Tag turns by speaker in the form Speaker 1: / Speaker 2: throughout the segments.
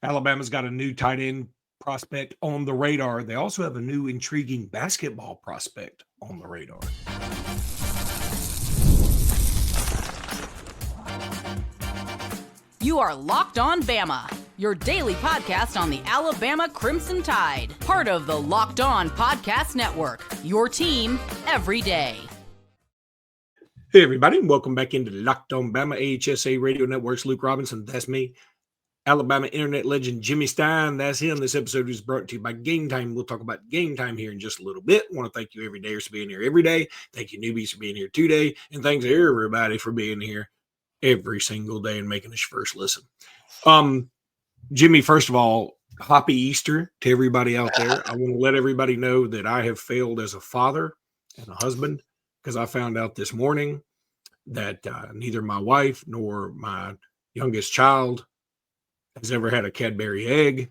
Speaker 1: Alabama's got a new tight end prospect on the radar. They also have a new intriguing basketball prospect on the radar.
Speaker 2: You are Locked On Bama, your daily podcast on the Alabama Crimson Tide. Part of the Locked On Podcast Network, your team every day.
Speaker 1: Hey, everybody, and welcome back into Locked On Bama, AHSA Radio Network's Luke Robinson. That's me. Alabama internet legend Jimmy Stein. That's him. This episode is brought to you by Game Time. We'll talk about Game Time here in just a little bit. I want to thank you every day for being here every day. Thank you newbies for being here today. And thanks everybody for being here every single day and making this your first listen. Jimmy, first of all, happy Easter to everybody out there. I want to let everybody know that I have failed as a father and a husband because I found out this morning that neither my wife nor my youngest child has ever had a Cadbury egg,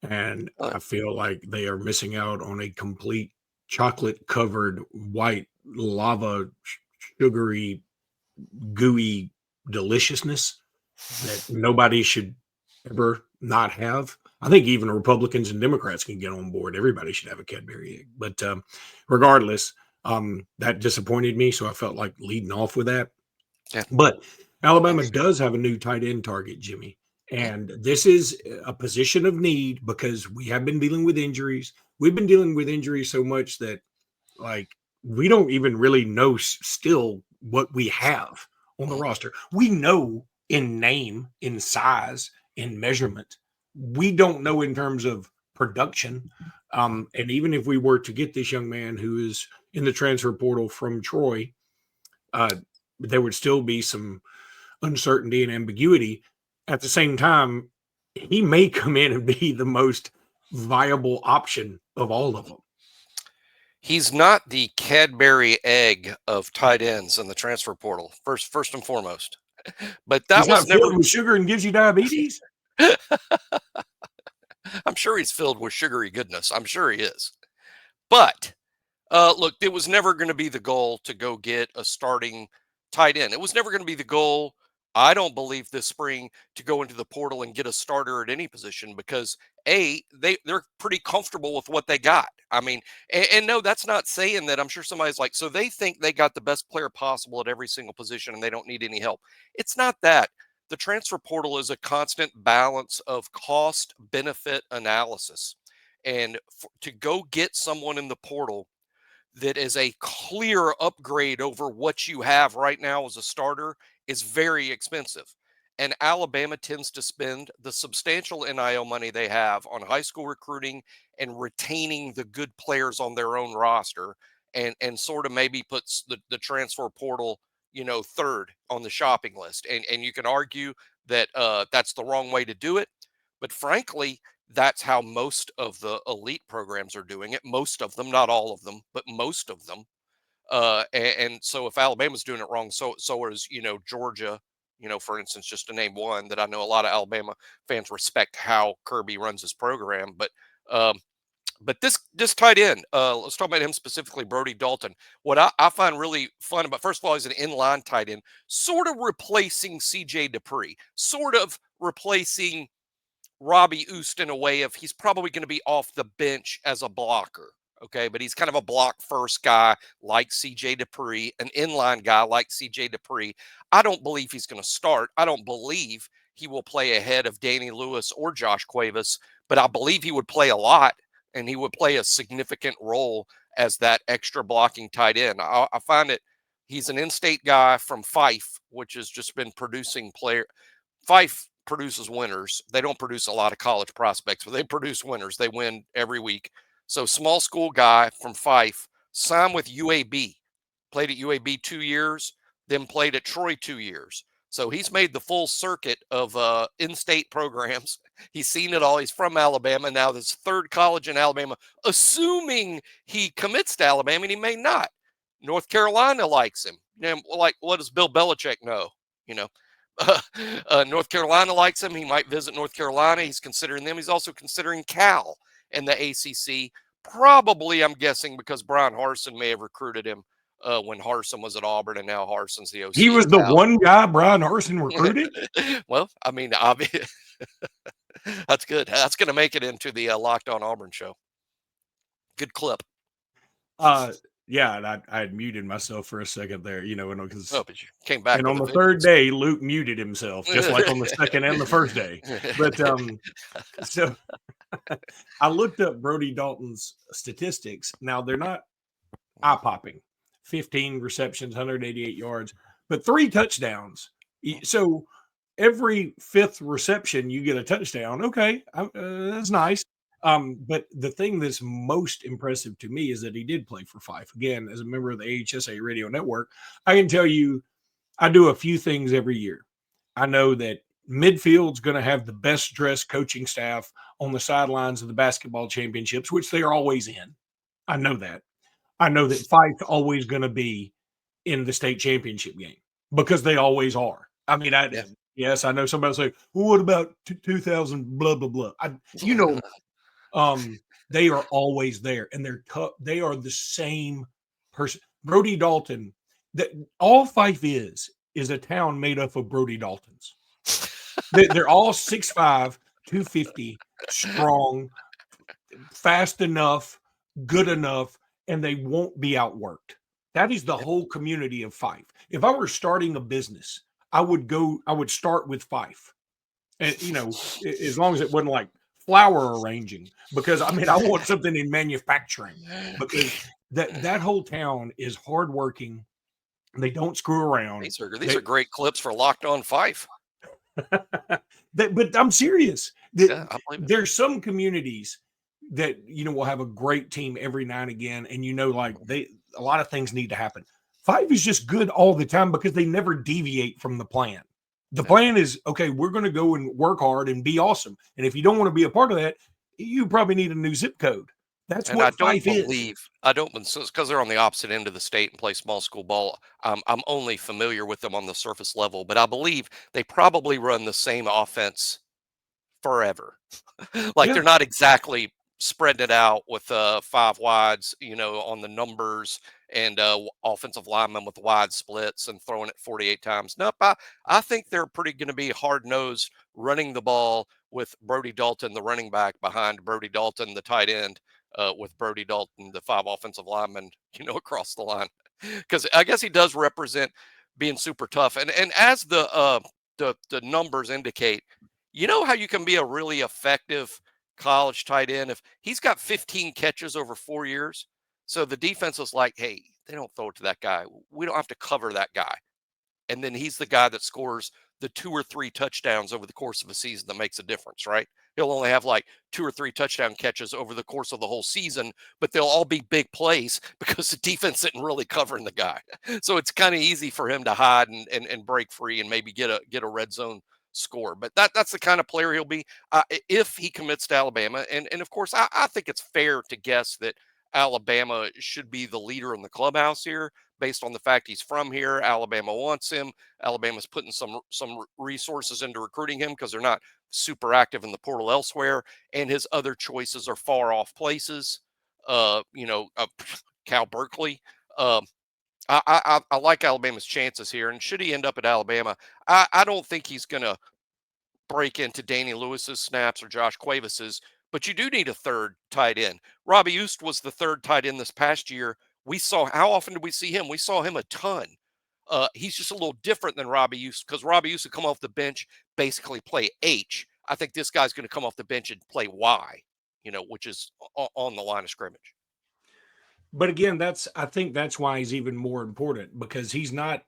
Speaker 1: and I feel like they are missing out on a complete chocolate-covered, white, lava, sugary, gooey deliciousness that nobody should ever not have. I think even Republicans and Democrats can get on board. Everybody should have a Cadbury egg. But regardless, that disappointed me, so I felt like leading off with that. Yeah. But Alabama does have a new tight end target, Jimmy. And this is a position of need because we have been dealing with injuries. We've been dealing with injuries so much that, like, we don't even really know still what we have on the roster. We know in name, in size, in measurement. We don't know in terms of production. And even if we were to get this young man who is in the transfer portal from Troy, there would still be some uncertainty and ambiguity. At the same time, he may come in and be the most viable option of all of them.
Speaker 3: He's not the Cadbury egg of tight ends in the transfer portal, first and foremost. But that
Speaker 1: he's
Speaker 3: was
Speaker 1: not filled with sugar and gives you diabetes.
Speaker 3: I'm sure he's filled with sugary goodness. I'm sure he is. But look, it was never going to be the goal to go get a starting tight end. It was never going to be the goal, I don't believe, this spring to go into the portal and get a starter at any position because they're pretty comfortable with what they got. I mean, and no, that's not saying that. I'm sure somebody's like, so they think they got the best player possible at every single position and they don't need any help. It's not that. The transfer portal is a constant balance of cost benefit analysis. And to go get someone in the portal that is a clear upgrade over what you have right now as a starter is very expensive. And Alabama tends to spend the substantial NIL money they have on high school recruiting and retaining the good players on their own roster and sort of maybe puts the transfer portal, third on the shopping list. And you can argue that that's the wrong way to do it. But frankly, that's how most of the elite programs are doing it. Most of them, not all of them, but most of them. And so if Alabama's doing it wrong, so is, Georgia, for instance, just to name one that I know a lot of Alabama fans respect how Kirby runs his program. But this tight end, let's talk about him specifically, Brody Dalton. What I find really fun about, first of all, he's an inline tight end, sort of replacing CJ Dupree, sort of replacing Robbie Oost in a way of he's probably going to be off the bench as a blocker. Okay, but he's kind of a block first guy like CJ Dupree, an inline guy like CJ Dupree. I don't believe he's going to start. I don't believe he will play ahead of Danny Lewis or Josh Cuevas, but I believe he would play a lot and he would play a significant role as that extra blocking tight end. I find it, he's an in-state guy from Fife, which has just been producing Fife produces winners. They don't produce a lot of college prospects, but they produce winners. They win every week. So small school guy from Fife, signed with UAB, played at UAB 2 years, then played at Troy 2 years. So he's made the full circuit of in-state programs. He's seen it all. He's from Alabama. Now this third college in Alabama, assuming he commits to Alabama, and he may not. North Carolina likes him. Like, what does Bill Belichick know? North Carolina likes him. He might visit North Carolina. He's considering them. He's also considering Cal in the ACC. Probably, I'm guessing, because Brian Harsin may have recruited him when Harsin was at Auburn, and now Harsin's the OC.
Speaker 1: He was the one guy Brian Harsin recruited?
Speaker 3: Well, I mean, That's good. That's going to make it into the Locked On Auburn show. Good clip.
Speaker 1: Yeah, and I had muted myself for a second there, because
Speaker 3: But you came back
Speaker 1: and
Speaker 3: with
Speaker 1: on
Speaker 3: a
Speaker 1: the third
Speaker 3: vengeance.
Speaker 1: day, Luke muted himself, just like on the second and the first day. But so I looked up Brody Dalton's statistics. Now they're not eye-popping. 15 receptions, 188 yards, but 3 touchdowns. So every 5th reception, you get a touchdown. Okay, that's nice. But the thing that's most impressive to me is that he did play for Fife. Again, as a member of the AHSA radio network, I can tell you I do a few things every year. I know that midfield's going to have the best dressed coaching staff on the sidelines of the basketball championships, which they are always in. I know that. I know that Fife's always going to be in the state championship game because they always are. I mean, yes, I know somebody will say, well, what about 2000, blah, blah, blah. They are always there, and they're tough. They are the same person. Brody Dalton, that all Fife is a town made up of Brody Daltons. They're all 6'5", 250, strong, fast enough, good enough, and they won't be outworked. That is the whole community of Fife. If I were starting a business, I would start with Fife. And, as long as it wasn't like flower arranging, because I want something in manufacturing, because that whole town is hardworking. They don't screw around.
Speaker 3: These are great clips for Locked On Fife.
Speaker 1: But I'm serious.
Speaker 3: I believe it.
Speaker 1: There's some communities that will have a great team every now and again, and a lot of things need to happen. Fife is just good all the time because they never deviate from the plan. The plan is, okay, we're going to go and work hard and be awesome. And if you don't want to be a part of that, you probably need a new zip code. That's what Fife is.
Speaker 3: I don't, because they're on the opposite end of the state and play small school ball. I'm only familiar with them on the surface level, but I believe they probably run the same offense forever. They're not exactly spreading it out with 5 wides, on the numbers and offensive linemen with wide splits and throwing it 48 times. Nope, I think they're pretty going to be hard-nosed running the ball with Brody Dalton, the running back, behind Brody Dalton, the tight end, with Brody Dalton, the 5 offensive linemen, across the line. Because I guess he does represent being super tough. And as the numbers indicate, how you can be a really effective college tight end if he's got 15 catches over 4 years. So the defense is like, hey, they don't throw it to that guy. We don't have to cover that guy. And then he's the guy that scores the 2 or 3 touchdowns over the course of a season that makes a difference, right? He'll only have like 2 or 3 touchdown catches over the course of the whole season, but they'll all be big plays because the defense isn't really covering the guy. So it's kind of easy for him to hide and break free and maybe get a red zone score. But that's the kind of player he'll be if he commits to Alabama. And of course, I think it's fair to guess that Alabama should be the leader in the clubhouse here based on the fact he's from here. Alabama wants him. Alabama's putting some resources into recruiting him because they're not super active in the portal elsewhere. And his other choices are far off places. Cal Berkeley. I like Alabama's chances here. And should he end up at Alabama, I don't think he's going to break into Danny Lewis's snaps or Josh Cuevas's, but you do need a third tight end. Robbie Eust was the third tight end this past year. How often did we see him? We saw him a ton. He's just a little different than Robbie Eust because Robbie Eust would come off the bench, basically play H. I think this guy's going to come off the bench and play Y, which is on the line of scrimmage.
Speaker 1: But again, I think that's why he's even more important, because he's not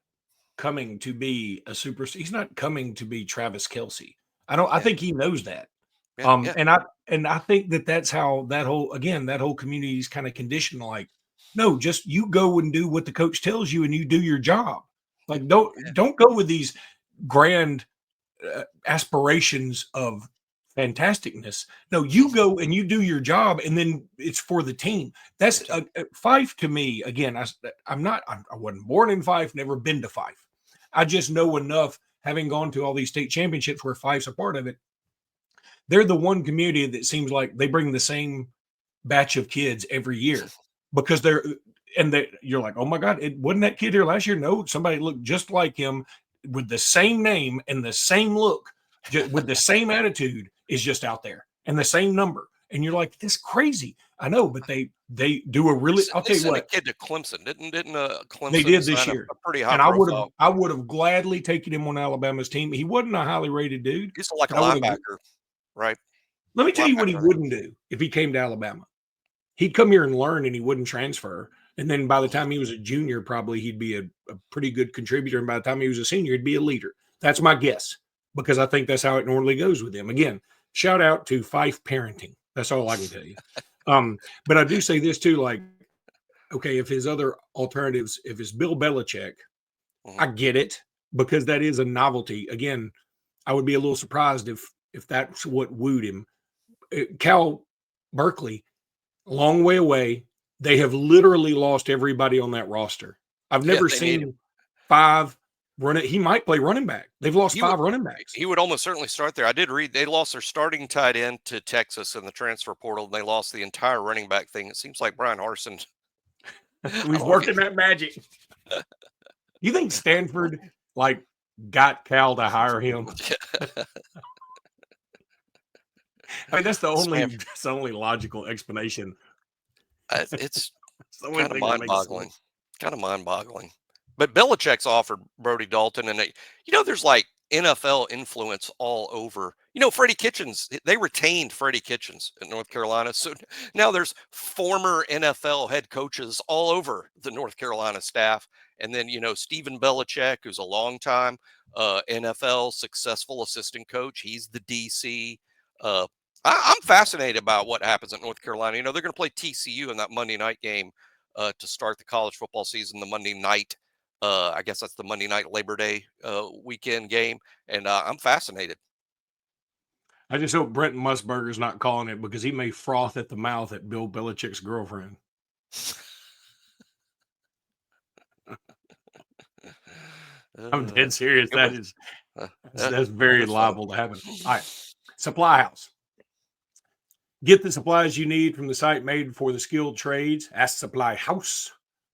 Speaker 1: coming to be a superstar. He's not coming to be Travis Kelce. I think he knows that. And I think that's how that whole community is kind of conditioned. Like, no, just you go and do what the coach tells you and you do your job. Like, don't go with these grand aspirations of fantasticness. No, you go and you do your job, and then it's for the team. That's Fife to me. Again, I wasn't born in Fife, never been to Fife. I just know enough, having gone to all these state championships where Fife's a part of it. They're the one community that seems like they bring the same batch of kids every year because you're like, oh my God, wasn't that kid here last year? No, somebody looked just like him with the same name and the same look, with the same attitude is just out there and the same number. And you're like, this is crazy. I know, but they do a really. I'll tell you what.
Speaker 3: A kid to Clemson didn't Clemson?
Speaker 1: They did this year.
Speaker 3: A pretty high
Speaker 1: and
Speaker 3: profile.
Speaker 1: I would have gladly taken him on Alabama's team. He wasn't a highly rated dude.
Speaker 3: He's like a linebacker, right?
Speaker 1: Let me tell you what he wouldn't do if he came to Alabama. He'd come here and learn, and he wouldn't transfer. And then by the time he was a junior, probably he'd be a pretty good contributor. And by the time he was a senior, he'd be a leader. That's my guess, because I think that's how it normally goes with him. Again, shout out to Fife parenting. That's all I can tell you. But I do say this too, like, okay, if his other alternatives, if it's Bill Belichick, I get it, because that is a novelty. Again, I would be a little surprised if that's what wooed him. Cal Berkeley, long way away. They have literally lost everybody on that roster. I've never seen 5 running. He might play running back. They've lost 5 running backs.
Speaker 3: He would almost certainly start there. I did read they lost their starting tight end to Texas in the transfer portal, and they lost the entire running back thing. It seems like Brian Harsin.
Speaker 1: We've working that magic. You think Stanford like got Cal to hire him? I mean, that's the only logical explanation.
Speaker 3: It's kind of mind-boggling. Kind of mind-boggling. But Belichick's offered Brody Dalton, and there's like NFL influence all over. Freddie Kitchens, they retained Freddie Kitchens in North Carolina. So now there's former NFL head coaches all over the North Carolina staff. And then, Stephen Belichick, who's a longtime NFL successful assistant coach. He's the DC. I'm fascinated about what happens at North Carolina. They're going to play TCU in that Monday night game to start the college football season, the Monday night. I guess that's the Monday night Labor Day weekend game. And I'm fascinated.
Speaker 1: I just hope Brent Musburger's not calling it, because he may froth at the mouth at Bill Belichick's girlfriend. I'm dead serious. That's very liable to happen. All right. Supply House. Get the supplies you need from the site made for the skilled trades. Ask Supply House.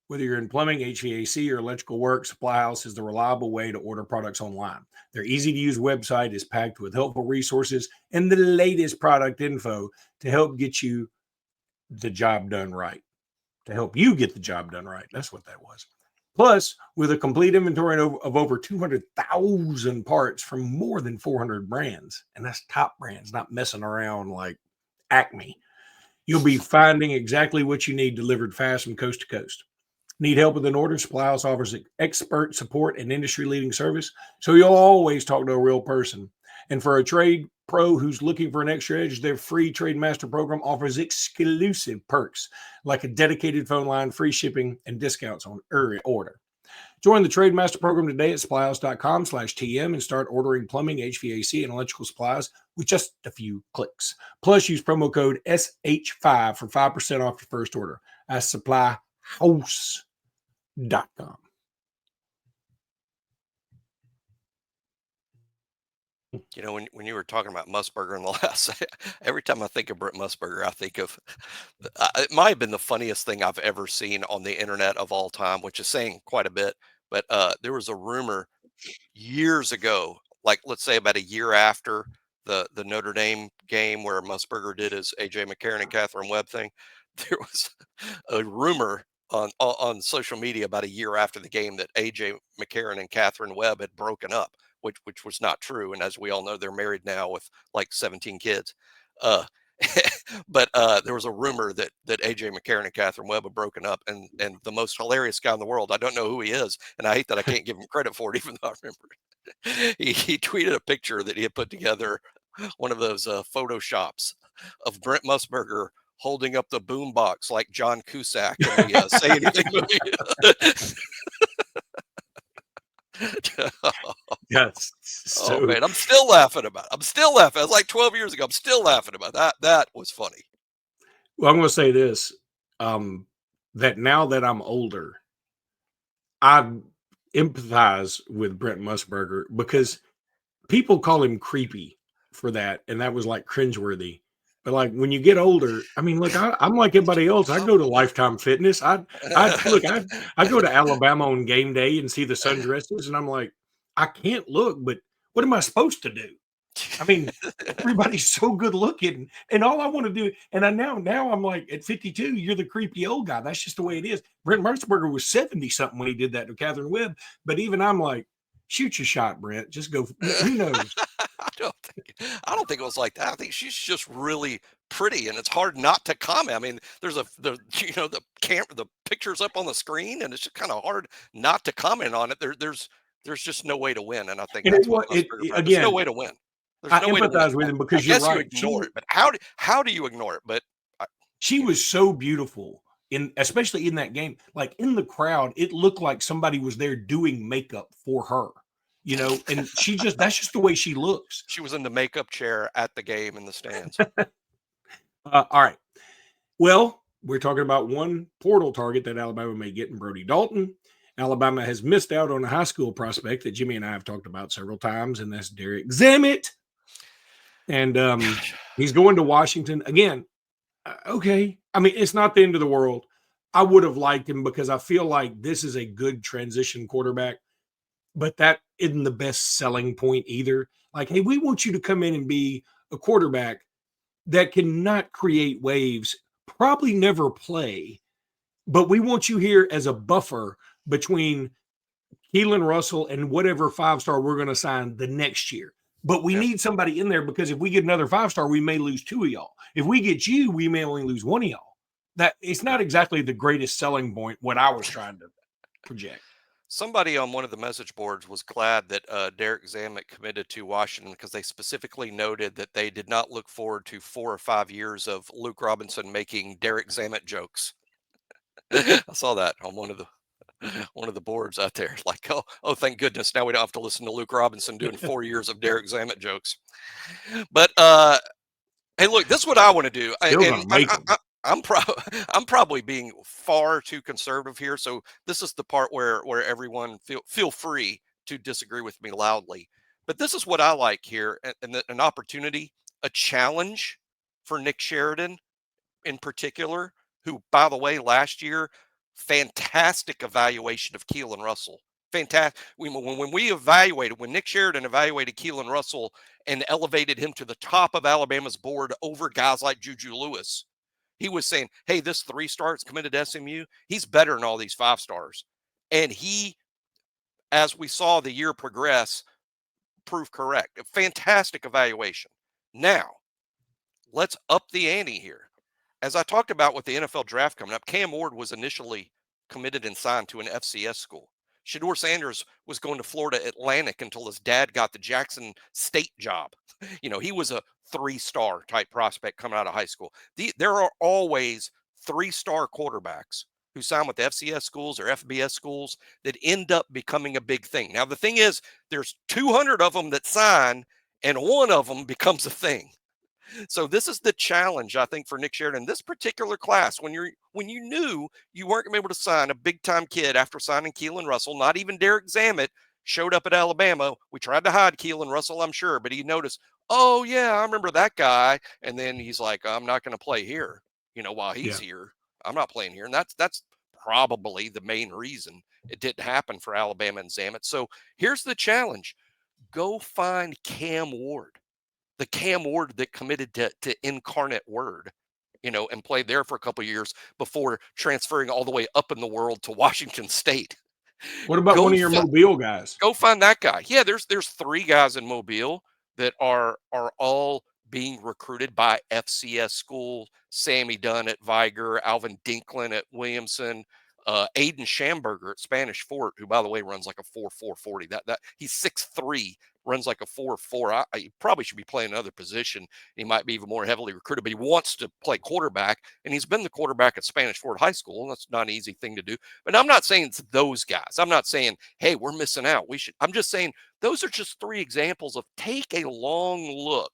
Speaker 1: Whether you're in plumbing, HVAC, or electrical work, Supply House is the reliable way to order products online. Their easy-to-use website is packed with helpful resources and the latest product info to help get you the job done right. To help you get the job done right. That's what that was. Plus, with a complete inventory of over 200,000 parts from more than 400 brands, and that's top brands, not messing around like Acme, you'll be finding exactly what you need delivered fast from coast to coast. Need help with an order? Supply House offers expert support and industry-leading service, so you'll always talk to a real person. And for a trade pro who's looking for an extra edge, their free Trade Master program offers exclusive perks like a dedicated phone line, free shipping, and discounts on every order. Join the Trade Master program today at supplyhouse.com/TM and start ordering plumbing, HVAC, and electrical supplies with just a few clicks. Plus, use promo code SH5 for 5% off your first order at supplyhouse.com.
Speaker 3: When you were talking about Musburger in the last, every time I think of Brent Musburger, I think of, it might have been the funniest thing I've ever seen on the internet of all time, which is saying quite a bit. But there was a rumor years ago, like let's say about a year after the Notre Dame game where Musburger did his AJ McCarron and Catherine Webb thing. There was a rumor on social media about a year after the game that AJ McCarron and Catherine Webb had broken up, which was not true. And as we all know, they're married now with like 17 kids. But there was a rumor that AJ McCarron and Catherine Webb had broken up, and the most hilarious guy in the world, I don't know who he is, and I hate that I can't give him credit for it, even though I remember it. He tweeted a picture that he had put together, one of those photoshops of Brent Musburger holding up the boombox like John Cusack in the Say Anything movie.
Speaker 1: Yes.
Speaker 3: Oh man, I'm still laughing about it. I'm still laughing. It was like 12 years ago. I'm still laughing about that. That was funny.
Speaker 1: Well, I'm going to say this, that now that I'm older, I empathize with Brent Musburger, because people call him creepy for that, and that was like cringeworthy. But like when you get older, I mean, look, I'm like everybody else. I go to Lifetime Fitness. I go to Alabama on game day and see the sundresses, and I'm like, I can't look, but what am I supposed to do? I mean, everybody's so good looking, and all I want to do, and now I'm like, at 52, you're the creepy old guy. That's just the way it is. Brent Mertzberger was 70 something when he did that to Catherine Webb, but even I'm like, shoot your shot, Brent. Just go. Who knows?
Speaker 3: I don't think it was like that. I think she's just really pretty, and it's hard not to comment. I mean, there's the picture's up on the screen, and it's just kind of hard not to comment on it. There's just no way to win, and I think
Speaker 1: And
Speaker 3: that's what there's no way to win.
Speaker 1: I empathize with him because you're right.
Speaker 3: You ignore it, but how do you ignore it? But
Speaker 1: she was so beautiful especially in that game. Like in the crowd, it looked like somebody was there doing makeup for her. And that's just the way she looks.
Speaker 3: She was in the makeup chair at the game in the stands.
Speaker 1: All right. Well, we're talking about one portal target that Alabama may get in Brody Dalton. Alabama has missed out on a high school prospect that Jimmy and I have talked about several times, and that's Derek Zammit. And he's going to Washington again. Okay. I mean, it's not the end of the world. I would have liked him because I feel like this is a good transition quarterback. But that isn't the best selling point either. Like, hey, we want you to come in and be a quarterback that cannot create waves, probably never play, but we want you here as a buffer between Keelan Russell and whatever 5-star we're going to sign the next year. But we need somebody in there because if we get another 5-star, we may lose 2 of y'all. If we get you, we may only lose 1 of y'all. That it's not exactly the greatest selling point, what I was trying to project.
Speaker 3: Somebody on one of the message boards was glad that Derek Zammit committed to Washington because they specifically noted that they did not look forward to 4 or 5 years of Luke Robinson making Derek Zammit jokes. I saw that on one of the boards out there. Like, oh, thank goodness, now we don't have to listen to Luke Robinson doing 4 years of Derek Zammit jokes. But hey, look, this is what I want to do. I'm probably being far too conservative here. So this is the part where everyone feel free to disagree with me loudly. But this is what I like here, and an opportunity, a challenge for Nick Sheridan in particular, who, by the way, last year, fantastic evaluation of Keelan Russell. Fantastic. When Nick Sheridan evaluated Keelan Russell and elevated him to the top of Alabama's board over guys like Juju Lewis, he was saying, hey, this 3-star that's committed to SMU, he's better than all these 5-stars. And he, as we saw the year progress, proved correct. A fantastic evaluation. Now, let's up the ante here. As I talked about with the NFL draft coming up, Cam Ward was initially committed and signed to an FCS school. Shedeur Sanders was going to Florida Atlantic until his dad got the Jackson State job. He was a 3-star type prospect coming out of high school. There are always 3-star quarterbacks who sign with the FCS schools or FBS schools that end up becoming a big thing. Now, the thing is, there's 200 of them that sign, and one of them becomes a thing. So this is the challenge, I think, for Nick Sheridan. This particular class, when you knew you weren't going to be able to sign a big-time kid after signing Keelan Russell, not even Derek Zammit showed up at Alabama. We tried to hide Keelan Russell, I'm sure, but he noticed, oh, yeah, I remember that guy. And then he's like, I'm not going to play here, while he's here. I'm not playing here. And that's probably the main reason it didn't happen for Alabama and Zammit. So here's the challenge. Go find Cam Ward. The Cam Ward that committed to Incarnate Word, and played there for a couple of years before transferring all the way up in the world to Washington State.
Speaker 1: What about one of your Mobile guys?
Speaker 3: Go find that guy. Yeah, there's 3 guys in Mobile that are all being recruited by FCS school. Sammy Dunn at Viger, Alvin Dinklin at Williamson, Aiden Schamberger at Spanish Fort, who, by the way, runs like a 4.40. That he's 6'3", runs like a 4.4. He probably should be playing another position. He might be even more heavily recruited, but he wants to play quarterback, and he's been the quarterback at Spanish Fort High School, and that's not an easy thing to do. But I'm not saying it's those guys. I'm not saying, hey, we're missing out. I'm just saying those are just 3 examples of take a long look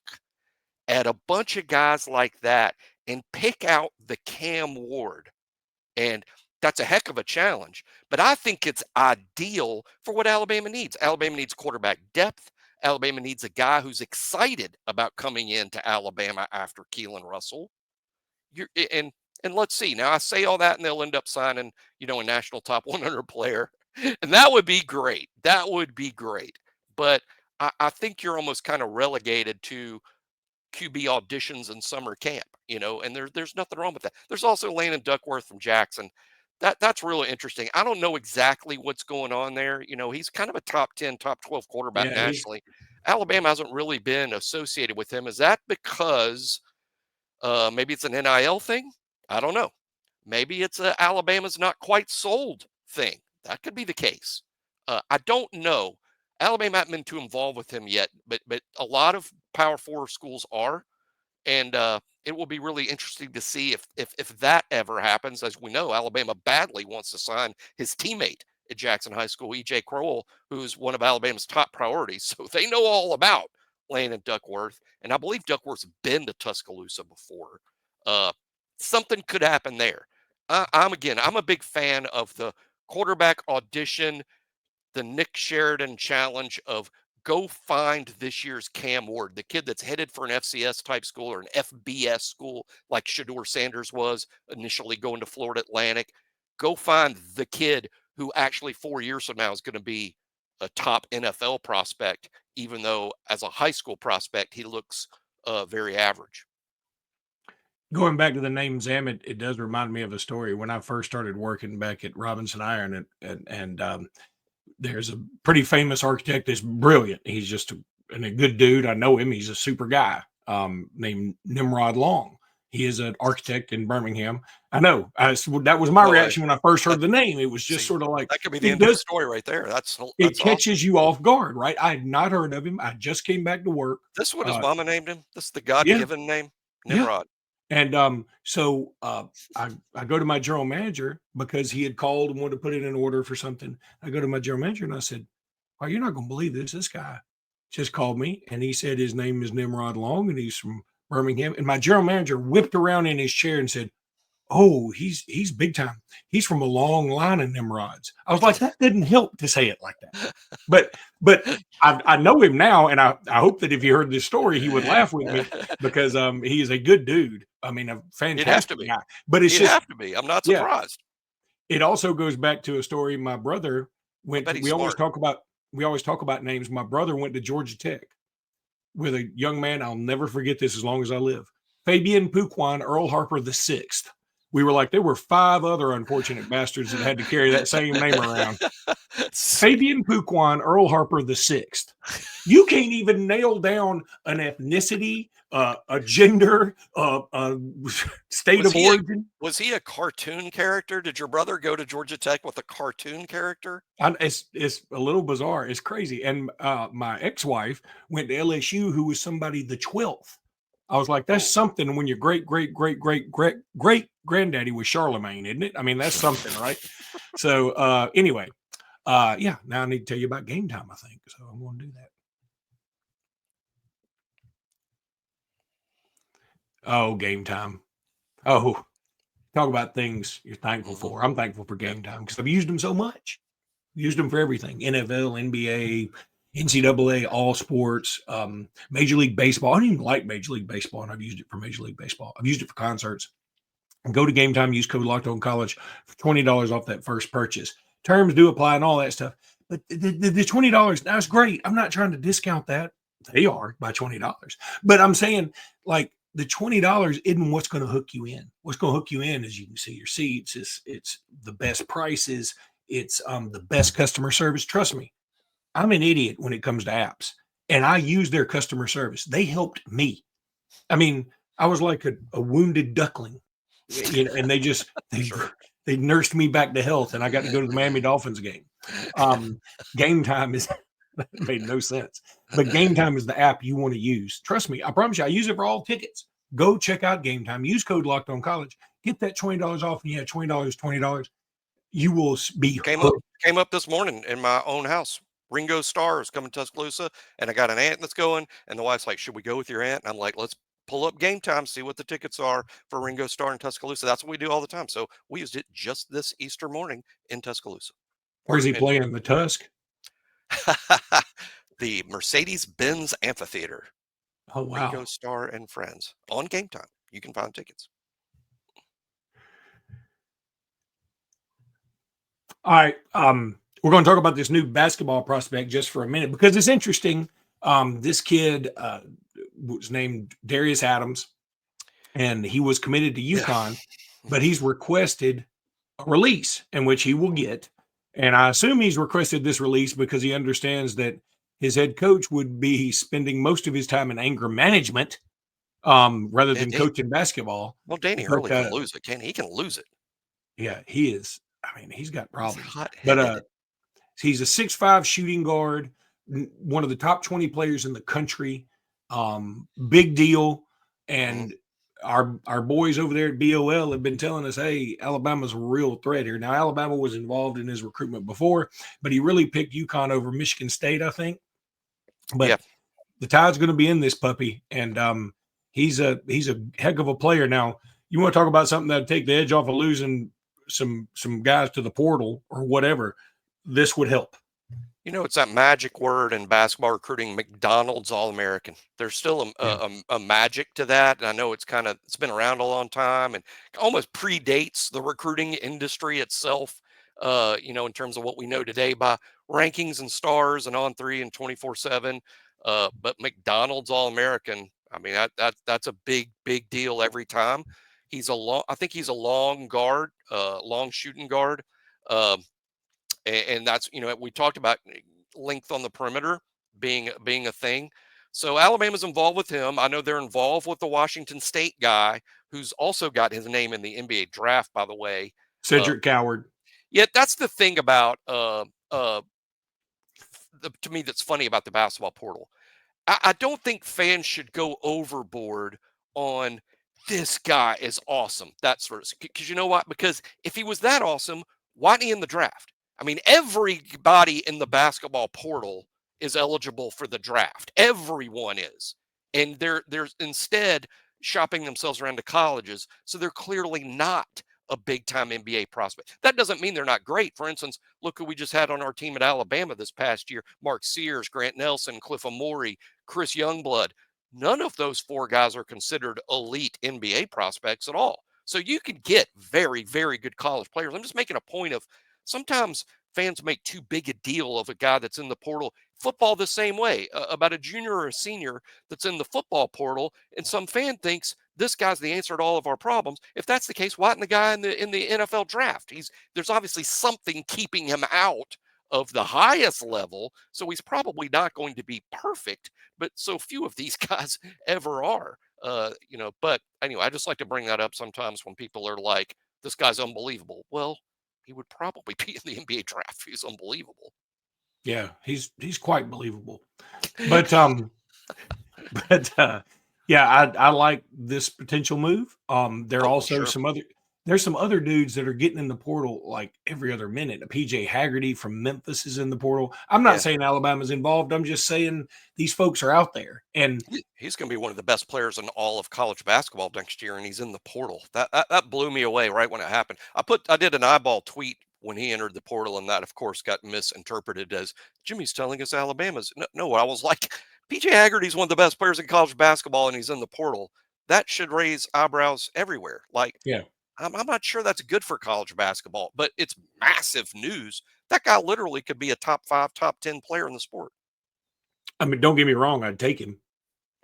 Speaker 3: at a bunch of guys like that and pick out the Cam Ward. And that's a heck of a challenge, but I think it's ideal for what Alabama needs. Alabama needs quarterback depth. Alabama needs a guy who's excited about coming into Alabama after Keelan Russell. And let's see. Now, I say all that, and they'll end up signing, a national top 100 player, and that would be great. That would be great. But I think you're almost kind of relegated to QB auditions in summer camp, and there's nothing wrong with that. There's also Landon Duckworth from Jackson. That's really interesting. I don't know exactly what's going on there. He's kind of a top 10, top 12 quarterback
Speaker 1: Yeah,
Speaker 3: nationally. Alabama hasn't really been associated with him. Is that because maybe it's an NIL thing? I don't know. Maybe it's a Alabama's not quite sold thing. That could be the case. I don't know. Alabama hasn't been too involved with him yet, but a lot of Power Four schools are, and it will be really interesting to see if that ever happens. As we know, Alabama badly wants to sign his teammate at Jackson High School, E.J. Crowell, who's one of Alabama's top priorities. So they know all about Landon Duckworth, and I believe Duckworth's been to Tuscaloosa before. Something could happen there. I'm a big fan of the quarterback audition, the Nick Sheridan challenge of go find this year's Cam Ward, the kid that's headed for an FCS type school or an FBS school like Shedeur Sanders was initially going to Florida Atlantic. Go find the kid who actually 4 years from now is going to be a top NFL prospect, even though as a high school prospect, he looks very average.
Speaker 1: Going back to the name Zammit, it does remind me of a story when I first started working back at Robinson Iron, and there's a pretty famous architect that's brilliant. He's just a good dude. I know him. He's a super guy named Nimrod Long. He is an architect in Birmingham. I know. That was my reaction when I first heard the name. It was just sort of like,
Speaker 3: that could be the end of the story right there. That's
Speaker 1: it catches
Speaker 3: awesome.
Speaker 1: you off guard, right? I had not heard of him. I just came back to work.
Speaker 3: This is what his mama named him. This is the God-given name, Nimrod.
Speaker 1: Yeah. And so I go to my general manager because he had called and wanted to put it in order for something. I go to my general manager and I said, "Oh, you're not going to believe this. This guy just called me and he said his name is Nimrod Long and he's from Birmingham." And my general manager whipped around in his chair and said, "Oh, he's big time. He's from a long line of Nimrods." I was like, that didn't help to say it like that. But I know him now, and I hope that if he heard this story, he would laugh with me because he is a good dude. I mean, a fantastic guy. But it's just
Speaker 3: have to be. I'm not surprised.
Speaker 1: Yeah. It also goes back to a story my brother went. We always talk about names. My brother went to Georgia Tech with a young man. I'll never forget this as long as I live. Fabian Pouquin, Earl Harper the sixth. We were like, there were 5 other unfortunate bastards that had to carry that same name around. Fabian Pouquin, Earl Harper the sixth. You can't even nail down an ethnicity, a gender, a state of origin.
Speaker 3: Was he a cartoon character? Did your brother go to Georgia Tech with a cartoon character?
Speaker 1: It's a little bizarre. It's crazy. And my ex-wife went to LSU, who was somebody the 12th. I was like, that's something when your great granddaddy was Charlemagne, isn't it? I mean, that's something, right? So anyway, now I need to tell you about Game Time, I think. So I'm going to do that. Oh, Game Time. Oh, talk about things you're thankful for. I'm thankful for Game Time because I've used them so much. Used them for everything. NFL, NBA, NCAA, all sports, Major League Baseball. I don't even like Major League Baseball, and I've used it for Major League Baseball. I've used it for concerts. And go to Game Time, use code LOCKEDONCollege for $20 off that first purchase. Terms do apply and all that stuff. But the $20, that's great. I'm not trying to discount that. They are by $20. But I'm saying, like, the $20 isn't what's going to hook you in. What's going to hook you in is you can see your seats. It's the best prices. It's the best customer service. Trust me. I'm an idiot when it comes to apps, and I use their customer service. They helped me. I mean, I was like a wounded duckling, and they nursed me back to health, and I got to go to the Miami Dolphins game. Game Time is that made no sense, but Game Time is the app you want to use. Trust me, I promise you, I use it for all tickets. Go check out Game Time. Use code LOCKEDONCollege. Get that $20 off, and you have $20. You will be
Speaker 3: came up this morning in my own house. Ringo Starr is coming to Tuscaloosa, and I got an aunt that's going, and the wife's like, should we go with your aunt? And I'm like, let's pull up Game Time, see what the tickets are for Ringo Starr in Tuscaloosa. That's what we do all the time. So we used it just this Easter morning in Tuscaloosa.
Speaker 1: Where's he playing? The Tusk?
Speaker 3: The Mercedes-Benz Amphitheater.
Speaker 1: Oh, wow.
Speaker 3: Ringo Starr and friends on Game Time. You can find tickets.
Speaker 1: All right. We're going to talk about this new basketball prospect just for a minute because it's interesting. This kid was named Darius Adams, and he was committed to UConn, but he's requested a release in which he will get. And I assume he's requested this release because he understands that his head coach would be spending most of his time in anger management rather than coaching basketball.
Speaker 3: Well, Danny Hurley can lose it. He can lose it.
Speaker 1: Yeah, he is. I mean, he's got problems.
Speaker 3: He's hot-headed.
Speaker 1: But he's a 6'5" shooting guard, one of the top 20 players in the country. Big deal. And our boys over there at BOL have been telling us, hey, Alabama's a real threat here. Now, Alabama was involved in his recruitment before, but he really picked UConn over Michigan State, I think. But the tide's going to be in this puppy, and he's a heck of a player. Now, you want to talk about something that'd take the edge off of losing some guys to the portal or whatever, this would help.
Speaker 3: You know, it's that magic word in basketball recruiting, McDonald's All-American. There's still a magic to that. And I know it's been around a long time and almost predates the recruiting industry itself, in terms of what we know today by rankings and stars and On3 and 24/7. But McDonald's All-American, I mean, that's a big deal every time. I think he's a long guard, long shooting guard. And that's, we talked about length on the perimeter being a thing. So Alabama's involved with him. I know they're involved with the Washington State guy who's also got his name in the NBA draft, by the way.
Speaker 1: Cedric Coward.
Speaker 3: Yeah, that's the thing about to me that's funny about the basketball portal. I don't think fans should go overboard on this guy is awesome. That sort of, because you know what? Because if he was that awesome, why isn't he in the draft? I mean, everybody in the basketball portal is eligible for the draft. Everyone is. And they're instead shopping themselves around to colleges. So they're clearly not a big-time NBA prospect. That doesn't mean they're not great. For instance, look who we just had on our team at Alabama this past year. Mark Sears, Grant Nelson, Cliff Amore, Chris Youngblood. None of those four guys are considered elite NBA prospects at all. So you can get very, very good college players. I'm just making a point of sometimes fans make too big a deal of a guy that's in the portal. Football the same way, about a junior or a senior that's in the football portal, and some fan thinks this guy's the answer to all of our problems. If that's the case, why isn't the guy in the NFL draft? There's obviously something keeping him out of the highest level, so he's probably not going to be perfect, but so few of these guys ever are. But anyway, I just like to bring that up sometimes when people are like, this guy's unbelievable. Well, he would probably be in the NBA draft. He's unbelievable.
Speaker 1: Yeah, he's quite believable. But yeah, I like this potential move. There are also some other dudes that are getting in the portal like every other minute. PJ Haggerty from Memphis is in the portal. I'm not saying Alabama's involved. I'm just saying these folks are out there, and
Speaker 3: he's going to be one of the best players in all of college basketball next year, and he's in the portal. That blew me away right when it happened. I did an eyeball tweet when he entered the portal, and that, of course, got misinterpreted as Jimmy's telling us Alabama's. No, I was like, PJ Haggerty's one of the best players in college basketball, and he's in the portal. That should raise eyebrows everywhere. Like,
Speaker 1: yeah.
Speaker 3: I'm not sure that's good for college basketball, but it's massive news. That guy literally could be a top 5, top 10 player in the sport.
Speaker 1: I mean, don't get me wrong. I'd take him.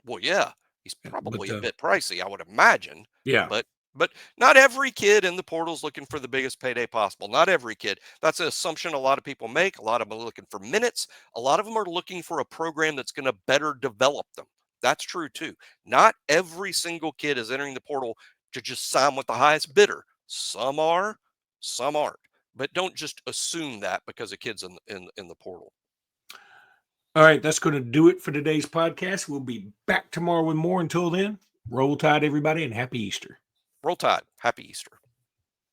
Speaker 3: Well, yeah, he's probably a bit pricey, I would imagine.
Speaker 1: Yeah.
Speaker 3: But not every kid in the portal is looking for the biggest payday possible. Not every kid. That's an assumption a lot of people make. A lot of them are looking for minutes. A lot of them are looking for a program that's going to better develop them. That's true, too. Not every single kid is entering the portal to just sign with the highest bidder. Some are, some aren't. But don't just assume that because a kid's in the portal.
Speaker 1: All right, that's going to do it for today's podcast. We'll be back tomorrow with more. Until then, roll tide, everybody, and happy Easter.
Speaker 3: Roll Tide. Happy Easter.